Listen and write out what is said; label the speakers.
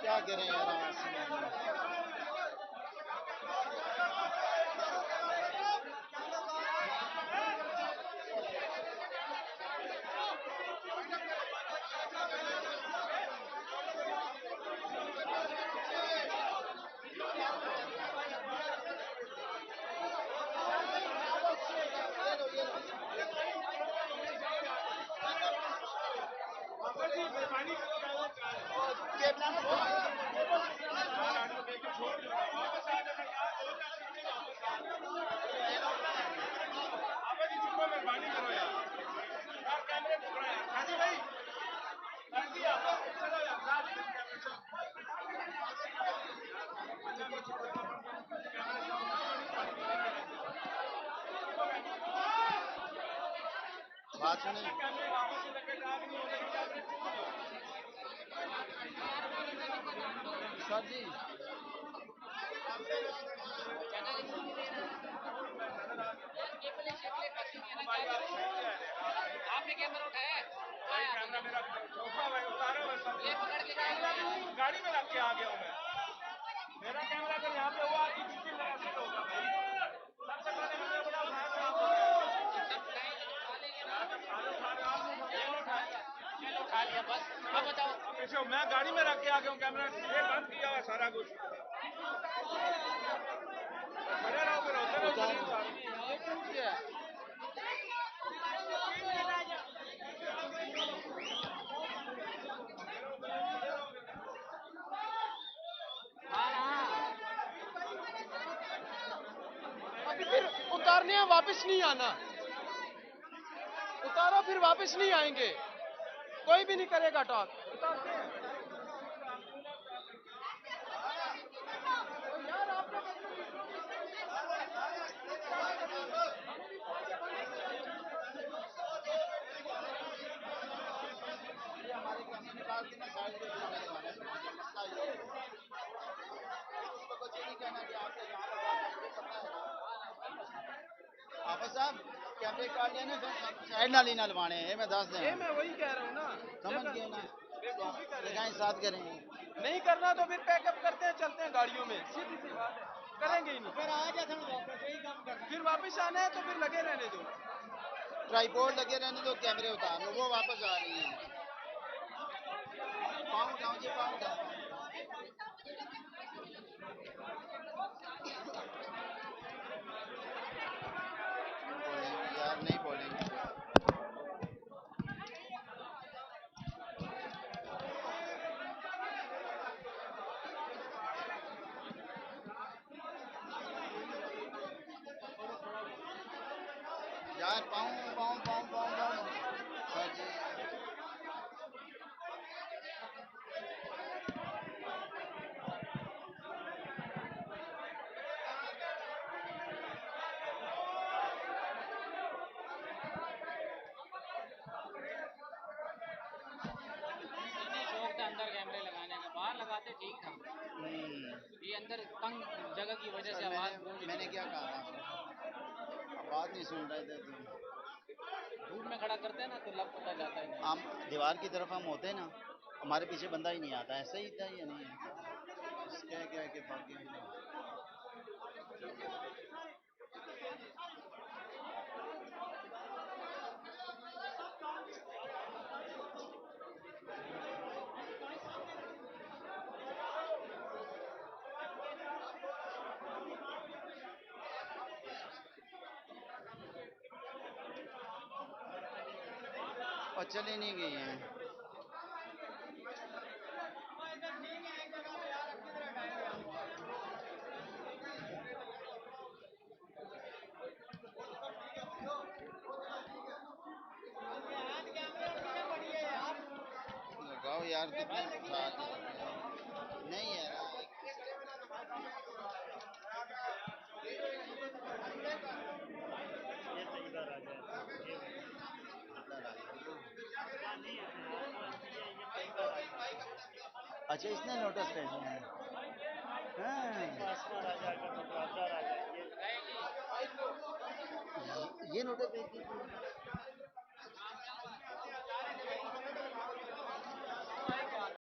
Speaker 1: क्या करें यार। बात सुने सर जी,
Speaker 2: आपने कैमरा उठाया है?
Speaker 3: कैमरा मेरा ये पकड़ के गाड़ी में रख के आ गया हूँ मैं। मेरा कैमरा अगर यहाँ पे हुआ तो किसी तरह से होगा भाई। सबसे पहले मैंने बोला
Speaker 2: उठा लिया बस। अब बताओ।
Speaker 3: अब मैं गाड़ी में रख के आ गया हूँ, कैमरा ये बंद किया हुआ सारा कुछ। खड़े रहो फिर होते रहो।
Speaker 1: अभी फिर उतारने हैं, वापस नहीं आना। उतारो फिर वापस नहीं आएंगे, कोई भी नहीं करेगा टॉक। हमारे
Speaker 4: आपस साहब कैमरे काट लेने फिर साइड नाल ही ना लवाने ये मैं दस
Speaker 1: ये
Speaker 4: दें
Speaker 1: मैं वही कह रहा हूँ ना।
Speaker 4: समझ
Speaker 1: जब
Speaker 4: गए ना
Speaker 1: बेवकूफी कर रहे
Speaker 4: लगाएं
Speaker 1: हैं।
Speaker 4: साथ करें
Speaker 1: नहीं करना तो फिर पैकअप करते हैं, चलते हैं गाड़ियों में, सीधी सी बात है। करेंगे ही नहीं।
Speaker 4: फिर आ जाते हैं वापस यही काम करना
Speaker 1: फिर वापस आना है तो फिर लगे रहने दो।
Speaker 4: ट्राइपॉड लगे रहने दो कैमरे उतार लो वो वापस आ रही है पाँव उठाओ जी पाँव उठाओ बोलेंगे यार नहीं बोलेंगे यार पाँव पाँव पाँव पाँव पाँव हाँ जी
Speaker 2: इतने शौक था अंदर कैमरे लगाने का, बाहर लगाते ठीक था। ये अंदर तंग जगह की वजह से
Speaker 4: सर
Speaker 2: आवाज
Speaker 4: मैंने क्या कहा था बात नहीं सुन रहे थे तुम
Speaker 2: धूप में खड़ा करते हैं ना तो लब पता जाता है।
Speaker 4: हम दीवार की तरफ हम होते हैं ना हमारे पीछे बंदा ही नहीं आता ऐसा ही था या नहीं है क्या क्या के बाकी और चली नहीं गई हैं लगाओ यार कितने उठा नहीं यार ये सही बार आ जाए अच्छा इसने नोटिस ले लिया है हाँ। ये नोटिस